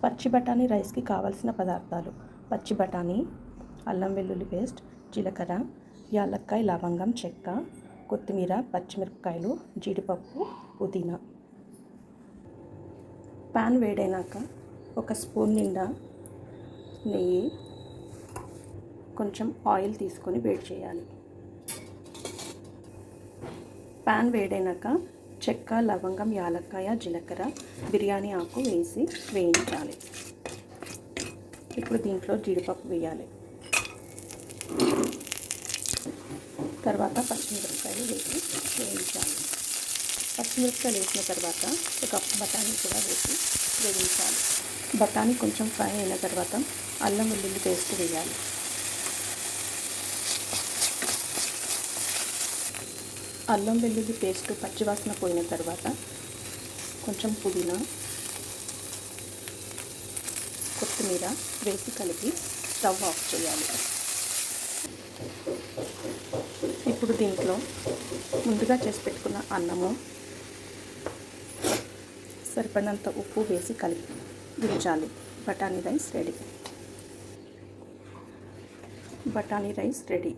పచ్చి బఠానీ రైస్కి కావాల్సిన పదార్థాలు: పచ్చి బఠానీ, అల్లం వెల్లుల్లి పేస్ట్, జీలకర్ర, యాలక్కాయ, లవంగం, చెక్క, కొత్తిమీర, పచ్చిమిరపకాయలు, జీడిపప్పు, పుదీనా. పాన్ వేడైనాక 1 స్పూన్ నిండా నెయ్యి, కొంచెం ఆయిల్ తీసుకొని వేడి చేయాలి. పాన్ వేడైనాక చెక్క, లవంగం, యాలక్కాయ, జీలకర్ర, బిర్యానీ ఆకు వేసి వేయించాలి. ఇప్పుడు దీంట్లో జీడిపప్పు వేయాలి. తర్వాత పచ్చిమిరపకాయలు వేసి వేయించాలి. పచ్చిమిరపకాయలు వేసిన తర్వాత 1 కప్పు బఠానీ కూడా వేసి వేయించాలి. బఠానీ కొంచెం ఫ్రై అయిన తర్వాత అల్లం వెల్లుల్లి పేస్ట్ వేయాలి. అల్లం వెల్లుల్లి పేస్ట్ పచ్చివాసన పోయిన తర్వాత కొంచెం పుదీనా, కొత్తిమీర వేసి కలిపి స్టవ్ ఆఫ్ చేయాలి. ఇప్పుడు దీంట్లో ముందుగా చేసి పెట్టుకున్న అన్నము, సరిపడినంత ఉప్పు వేసి కలిపి దించాలి. బఠానీ రైస్ రెడీ.